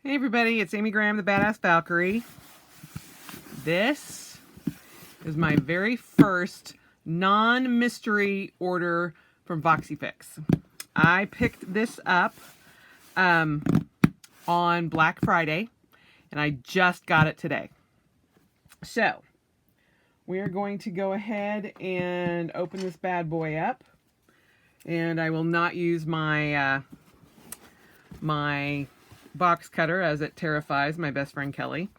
Hey everybody, it's Amy Graham, the Badass Valkyrie. This is my very first non-mystery order from Foxy. I picked this up on Black Friday, and I just got it today. So, we are going to go ahead and open this bad boy up. And I will not use my my box cutter, as it terrifies my best friend Kelly.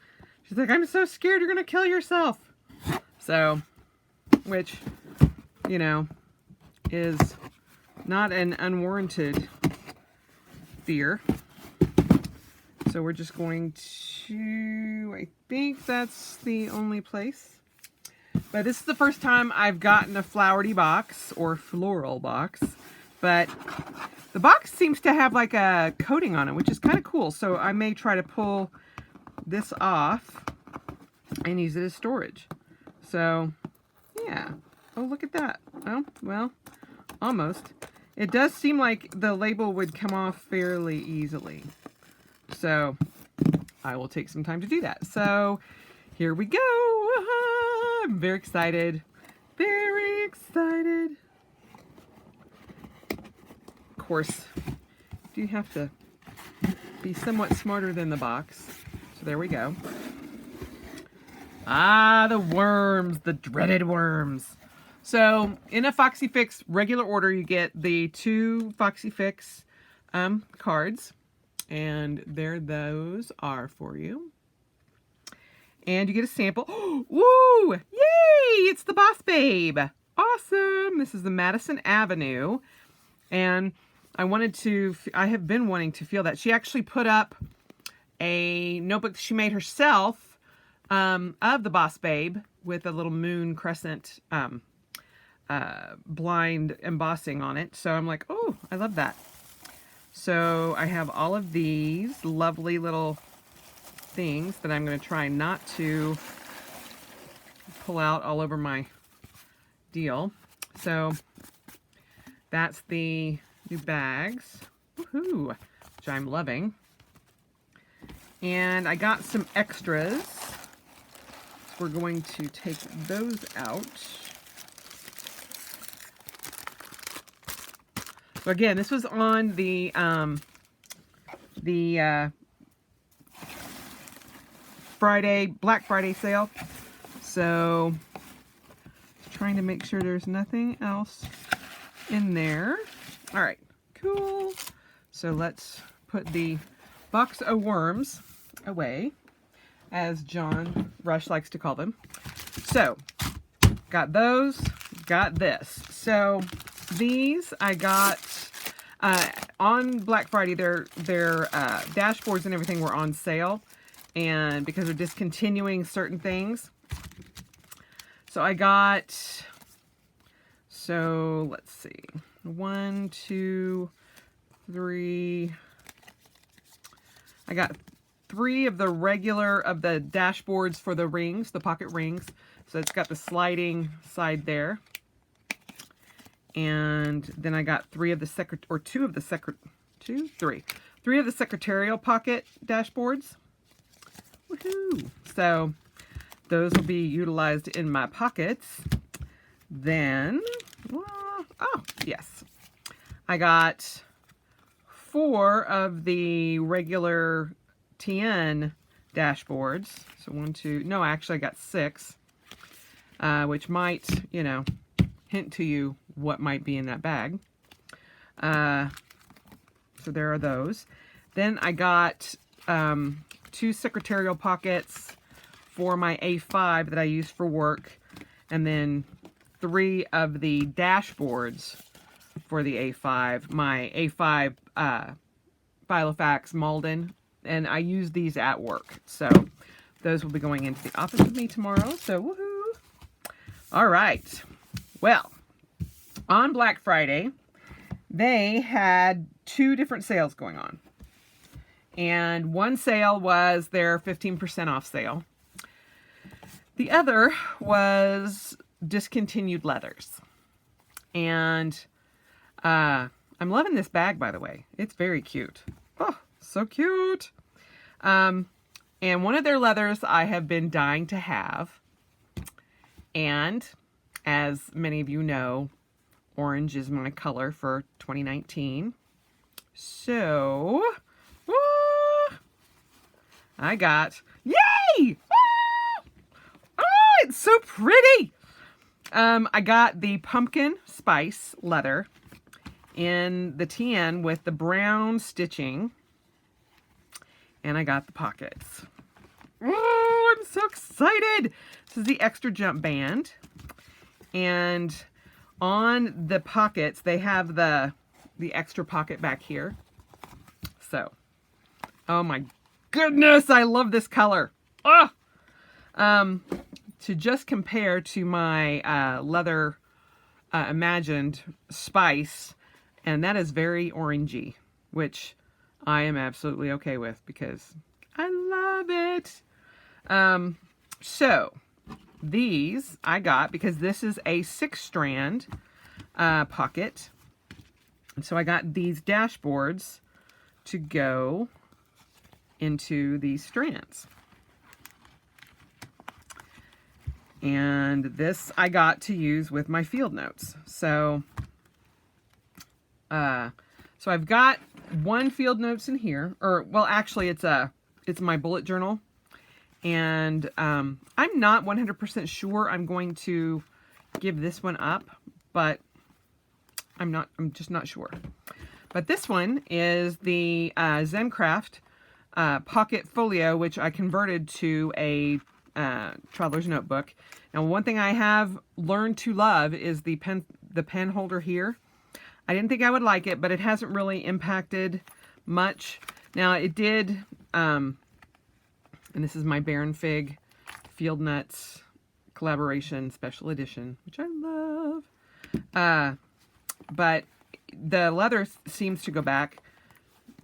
She's like, I'm so scared you're gonna kill yourself. So, which, you know, is not an unwarranted fear. So we're just going to, I think that's the only place. But this is the first time I've gotten a flowery box or floral box. But the box seems to have like a coating on it, which is kind of cool. So I may try to pull this off and use it as storage. So, yeah. Oh, look at that. Oh, well, almost. It does seem like the label would come off fairly easily. So, I will take some time to do that. So, here we go. I'm very excited. Very excited. Of course, you have to be somewhat smarter than the box. So there we go. Ah, the worms, the dreaded worms. So in a Foxy Fix regular order, you get the 2 Foxy Fix cards, and there those are for you. And you get a sample. Woo! Yay! It's the Boss Babe. Awesome! This is the Madison Avenue, and I have been wanting to feel that. She actually put up a notebook she made herself of the Boss Babe with a little moon crescent blind embossing on it. So I'm like, oh, I love that. So I have all of these lovely little things that I'm going to try not to pull out all over my deal. So that's the new bags, woohoo, which I'm loving. And I got some extras. So we're going to take those out. So again, this was on the Black Friday sale. So trying to make sure there's nothing else in there. All right, cool. So let's put the box of worms away, as John Rush likes to call them. So, got those, got this. So, these I got on Black Friday. Their dashboards and everything were on sale, and because they're discontinuing certain things. So I got, so let's see, 1, 2, 3. I got 3 of the dashboards for the rings, the pocket rings. So it's got the sliding side there. And then I got 3 of the secretarial pocket dashboards. Woohoo! So those will be utilized in my pockets. Then, oh yes, I got 4 of the regular TN dashboards. So 1, 2, no, actually I got 6, which might, hint to you what might be in that bag. So there are those. Then I got 2 secretarial pockets for my A5 that I use for work, and then 3 of the dashboards for the A5, my A5 Filofax Malden, and I use these at work. So those will be going into the office with me tomorrow. So woohoo! All right. Well, on Black Friday, they had 2 different sales going on. And one sale was their 15% off sale. The other was discontinued leathers. And I'm loving this bag, by the way. It's very cute. Oh, so cute. And one of their leathers I have been dying to have. And as many of you know, orange is my color for 2019. So, I got, yay! Oh, it's so pretty! I got the pumpkin spice leather in the tan with the brown stitching. And I got the pockets. Oh, I'm so excited! This is the extra jump band. And on the pockets, they have the extra pocket back here. So, oh my goodness, I love this color. Oh! To just compare to my leather imagined spice, and that is very orangey, which I am absolutely okay with because I love it. So these I got because this is a 6-strand pocket. And so I got these dashboards to go into these strands. And this I got to use with my field notes. So I've got one field notes in here, or well, actually it's my bullet journal. And I'm not 100% sure I'm going to give this one up, but I'm just not sure. But this one is the Zencraft Pocket Folio, which I converted to a traveler's notebook. Now, one thing I have learned to love is the pen holder here. I didn't think I would like it, but it hasn't really impacted much. Now, it did, and this is my Baron Fig Field Nuts Collaboration Special Edition, which I love. But the leather seems to go back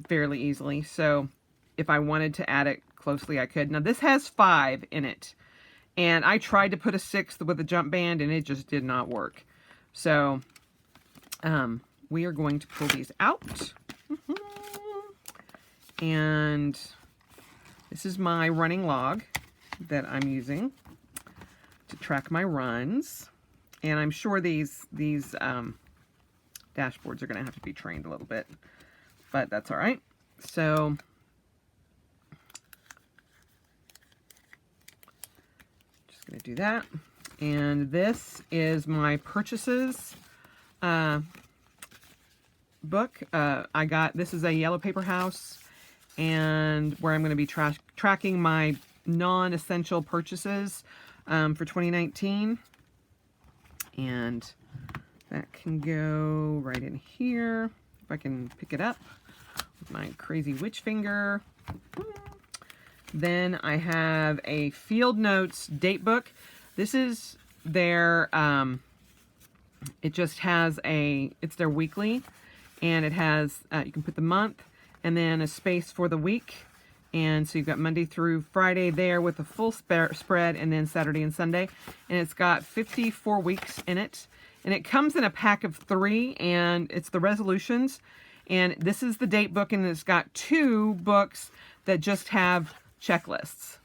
fairly easily, so if I wanted to add it closely, I could. Now, this has 5 in it, and I tried to put a 6th with a jump band, and it just did not work. So, we are going to pull these out. And this is my running log that I'm using to track my runs. And I'm sure these dashboards are going to have to be trained a little bit, but that's all right. So just going to do that. And this is my purchases book. I got, this is a yellow paper house, and where I'm going to be tracking my non-essential purchases for 2019. And that can go right in here, if I can pick it up with my crazy witch finger. Then I have a Field Notes date book. This is their, it just has it's their weekly, and it has, you can put the month and then a space for the week. And so you've got Monday through Friday there with a full spread, and then Saturday and Sunday. And it's got 54 weeks in it. And it comes in a pack of 3, and it's the resolutions. And this is the date book, and it's got 2 books that just have checklists.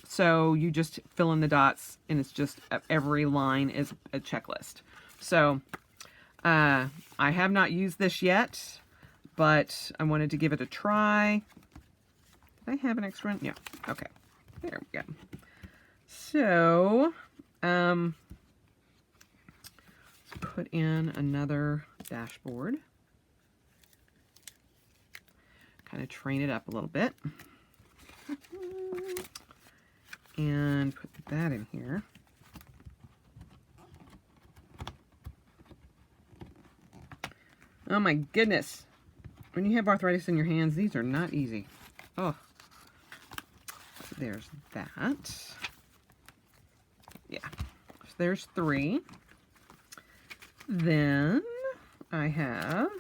So you just fill in the dots, and it's just every line is a checklist. So I have not used this yet, but I wanted to give it a try. Did I have an extra one? Yeah. Okay. There we go. So, let's put in another dashboard. Kind of train it up a little bit. And put that in here. Oh my goodness. When you have arthritis in your hands, these are not easy. Oh. So there's that. Yeah. So there's 3. Then I have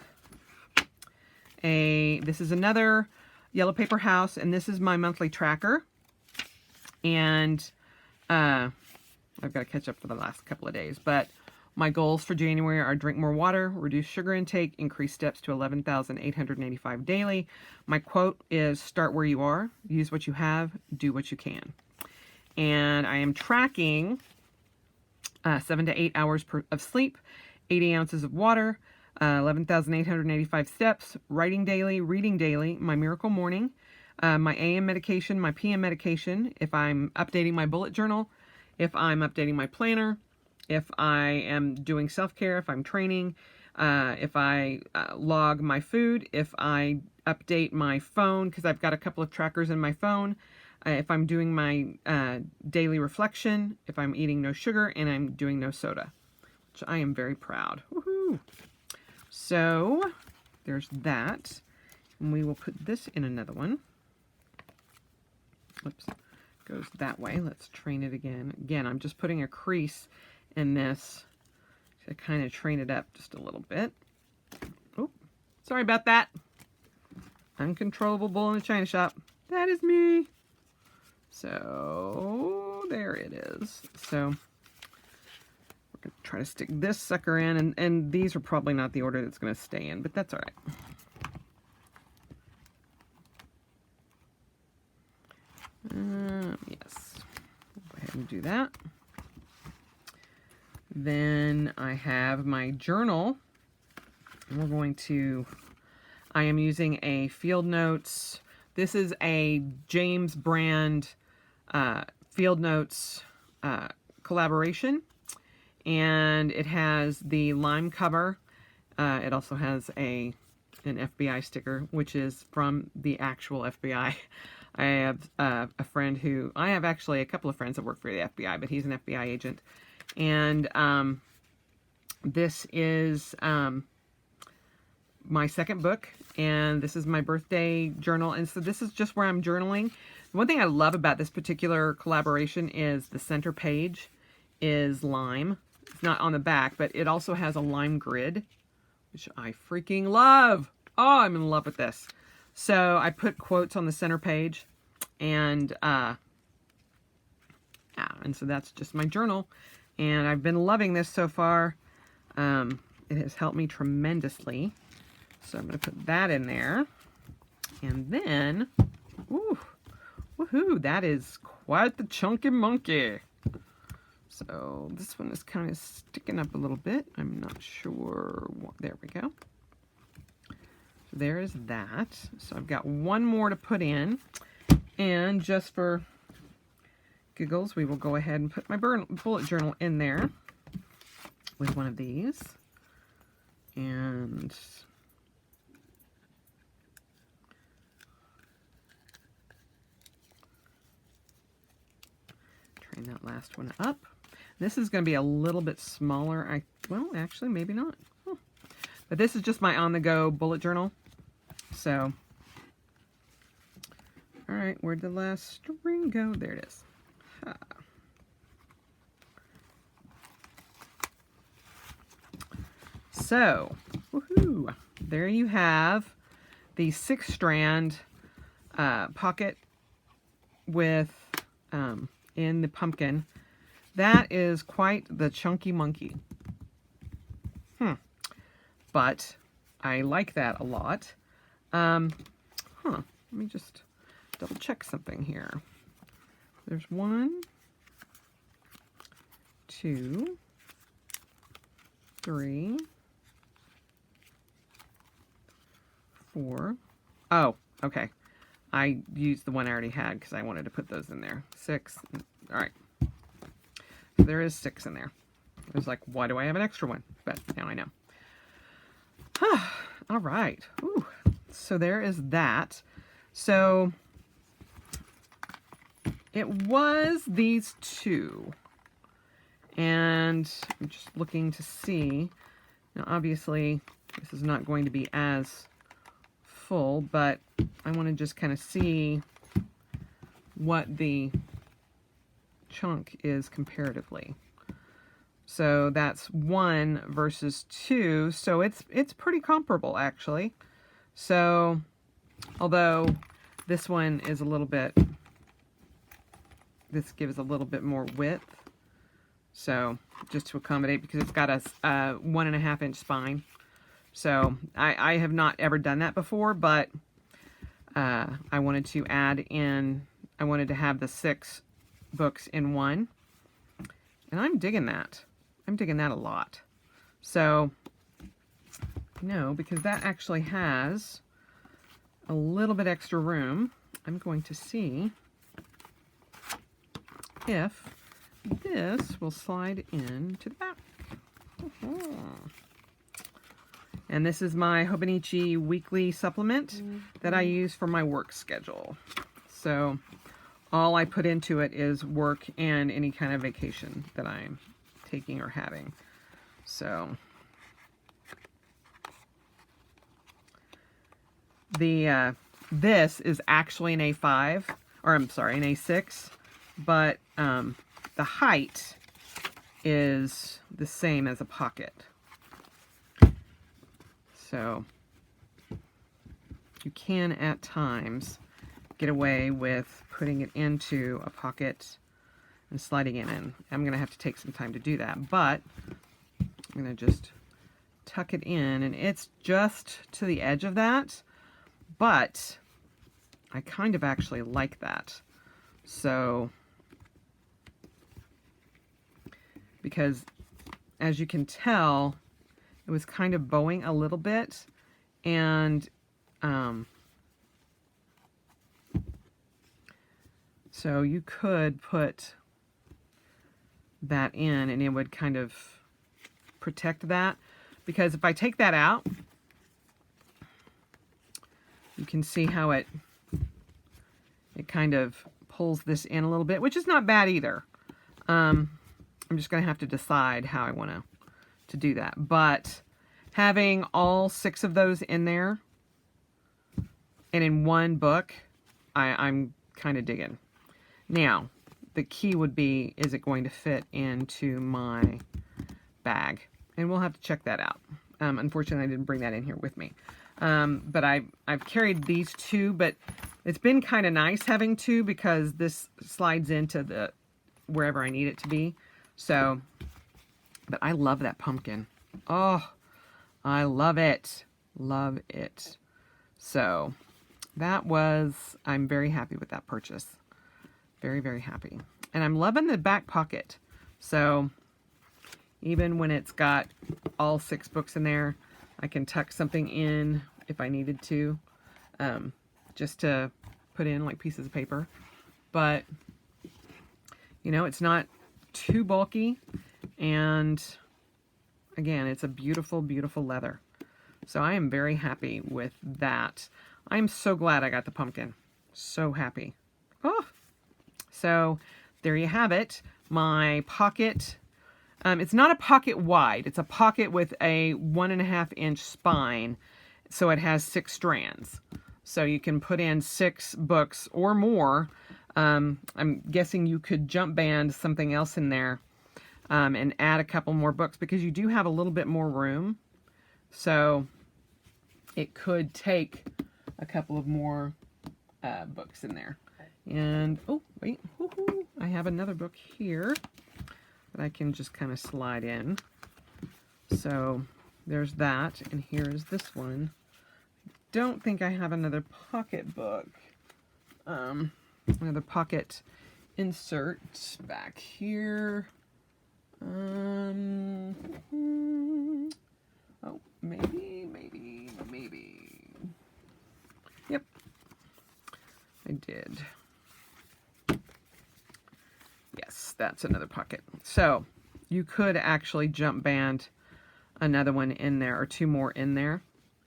this is another yellow paper house, and this is my monthly tracker. And I've got to catch up for the last couple of days. But My goals for January are drink more water, reduce sugar intake, increase steps to 11,885 daily. My quote is start where you are, use what you have, do what you can. And I am tracking 7 to 8 hours of sleep, 80 ounces of water, 11,885 steps, writing daily, reading daily, my miracle morning, my AM medication, my PM medication, if I'm updating my bullet journal, if I'm updating my planner, if I am doing self-care, if I'm training, if I log my food, if I update my phone, because I've got a couple of trackers in my phone, if I'm doing my daily reflection, if I'm eating no sugar, and I'm doing no soda, which I am very proud. Woohoo! So there's that. And we will put this in another one. Oops, goes that way. Let's train it again. Again, I'm just putting a crease in this to kind of train it up just a little bit. Oh, sorry about that. Uncontrollable bull in the china shop. That is me. So there it is. So we're going to try to stick this sucker in, and these are probably not the order that's going to stay in, but that's all right. Yes, go ahead and do that. Then I have my journal. And we're going to, I am using a Field Notes. This is a James brand Field Notes collaboration. And it has the lime cover. It also has an FBI sticker, which is from the actual FBI. I have a friend who, I have actually a couple of friends that work for the FBI, but he's an FBI agent. And this is my second book, and this is my birthday journal. And so this is just where I'm journaling. One thing I love about this particular collaboration is the center page is lime. It's not on the back, but it also has a lime grid, which I freaking love. Oh, I'm in love with this. So I put quotes on the center page, and so that's just my journal. And I've been loving this so far. It has helped me tremendously. So I'm going to put that in there. And then, woohoo, that is quite the chunky monkey. So this one is kind of sticking up a little bit. I'm not sure. There we go. So there is that. So I've got one more to put in. And just for giggles, we will go ahead and put my bullet journal in there with one of these. And train that last one up. This is going to be a little bit smaller. Well, actually, maybe not. But this is just my on-the-go bullet journal. So, all right, where'd the last string go? There it is. So, woohoo! There you have the 6-strand pocket with in the pumpkin. That is quite the chunky monkey. But I like that a lot. Let me just double check something here. There's 1, 2, 3, 4. Oh, okay. I used the one I already had because I wanted to put those in there. 6. All right. So there is 6 in there. I was like, why do I have an extra one? But now I know. All right. Ooh. So there is that. So it was these two. And I'm just looking to see. Now, obviously, this is not going to be as full, but I want to just kind of see what the chunk is comparatively. So that's 1 versus 2. So it's pretty comparable, actually. So, although this one is a little bit, this gives a little bit more width. So just to accommodate, because it's got a 1.5 inch spine. So I have not ever done that before, but I wanted to add in, I wanted to have the 6 books in one. And I'm digging that. I'm digging that a lot. So, no, because that actually has a little bit extra room. I'm going to see if this will slide into the back. And this is my Hobonichi weekly supplement that I use for my work schedule. So all I put into it is work and any kind of vacation that I'm taking or having. So the this is actually an A5, or I'm sorry, an A6, but the height is the same as a pocket. So you can at times get away with putting it into a pocket and sliding it in. I'm going to have to take some time to do that, but I'm going to just tuck it in, and it's just to the edge of that, but I kind of actually like that. So, because as you can tell, it was kind of bowing a little bit, and so you could put that in and it would kind of protect that, because if I take that out, you can see how it kind of pulls this in a little bit, which is not bad either. I'm just going to have to decide how I want to do that. But having all 6 of those in there and in one book, I'm kind of digging. Now, the key would be, is it going to fit into my bag? And we'll have to check that out. Unfortunately, I didn't bring that in here with me. But I've carried these 2, but it's been kind of nice having 2 because this slides into the wherever I need it to be. So, but I love that pumpkin. Oh, I love it. Love it. So that was, I'm very happy with that purchase. Very, very happy. And I'm loving the back pocket. So even when it's got all 6 books in there, I can tuck something in if I needed to, just to put in like pieces of paper. But, you know, it's not too bulky. And again, it's a beautiful, beautiful leather. So I am very happy with that. I'm so glad I got the pumpkin. So happy. Oh, so there you have it. My pocket. It's not a pocket wide. It's a pocket with a 1.5 inch spine. So it has 6 strands. So you can put in 6 books or more. I'm guessing you could jump band something else in there and add a couple more books, because you do have a little bit more room. So it could take a couple of more books in there. And, oh, wait, I have another book here that I can just kind of slide in. So there's that, and here's this one. Don't think I have another pocket book. Another pocket insert back here. Oh, maybe. Yep, I did. Yes, that's another pocket. So you could actually jump band another one in there, or 2 more in there,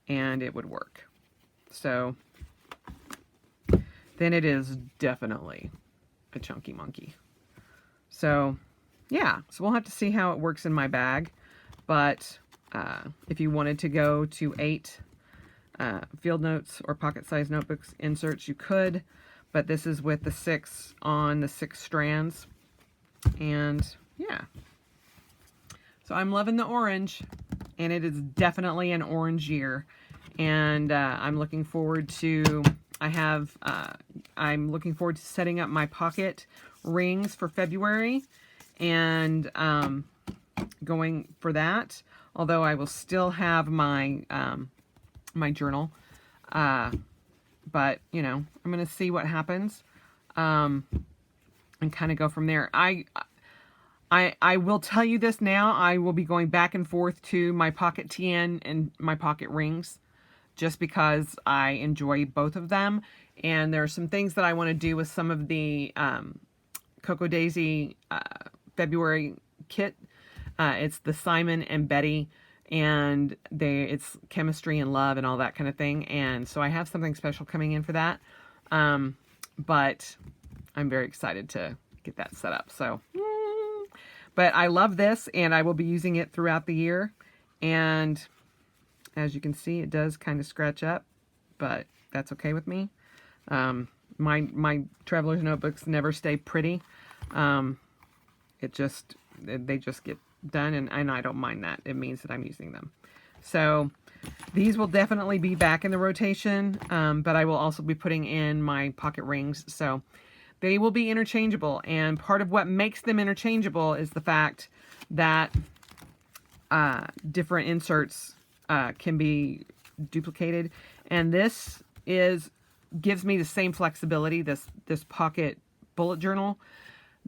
and it would work. So then it is definitely a chunky monkey. So yeah, so we'll have to see how it works in my bag. But if you wanted to go to 8 field notes or pocket-sized notebooks inserts, you could. But this is with the 6 on the 6 strands. And yeah. So I'm loving the orange. And it is definitely an orange year. And I'm looking forward to... I'm looking forward to setting up my pocket rings for February. and going for that. Although I will still have my my journal, but you know, I'm gonna see what happens, and kind of go from there. I will tell you this now. I will be going back and forth to my pocket TN and my pocket rings, just because I enjoy both of them. And there are some things that I want to do with some of the Cocoa Daisy February kit. It's the Simon and Betty, and it's chemistry and love and all that kind of thing. And so I have something special coming in for that. But I'm very excited to get that set up. So, but I love this, and I will be using it throughout the year. And as you can see, it does kind of scratch up, but that's okay with me. My traveler's notebooks never stay pretty. They just get done, and I don't mind that. It means that I'm using them. So these will definitely be back in the rotation, but I will also be putting in my pocket rings. So they will be interchangeable, and part of what makes them interchangeable is the fact that different inserts can be duplicated, and this gives me the same flexibility, this pocket bullet journal,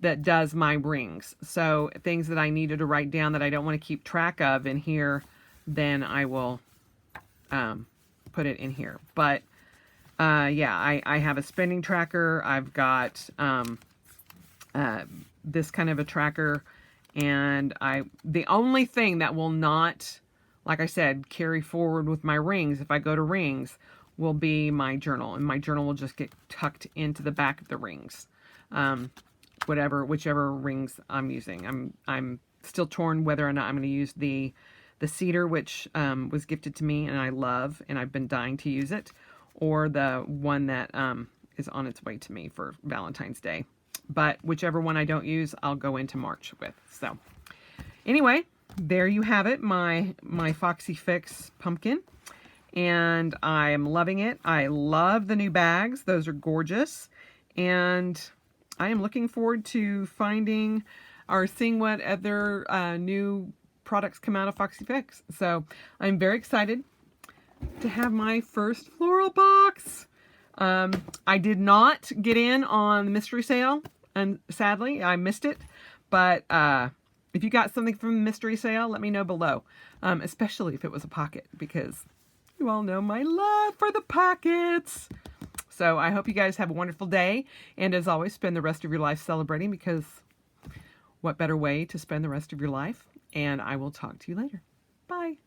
that does my rings. So things that I needed to write down that I don't want to keep track of in here, then I will put it in here. But yeah, I have a spending tracker. I've got this kind of a tracker, and the only thing that will not, like I said, carry forward with my rings, if I go to rings, will be my journal, and my journal will just get tucked into the back of the rings. Whichever rings I'm using. I'm still torn whether or not I'm going to use the cedar, which was gifted to me and I love, and I've been dying to use it, or the one that is on its way to me for Valentine's Day. But whichever one I don't use, I'll go into March with. So anyway, there you have it, my Foxy Fix pumpkin, and I am loving it. I love the new bags. Those are gorgeous, and I am looking forward to finding or seeing what other new products come out of Foxy Fix. So I'm very excited to have my first floral box. I did not get in on the mystery sale, and sadly I missed it. But if you got something from the mystery sale, let me know below, especially if it was a pocket, because you all know my love for the pockets. So I hope you guys have a wonderful day, and as always, spend the rest of your life celebrating, because what better way to spend the rest of your life? And I will talk to you later. Bye.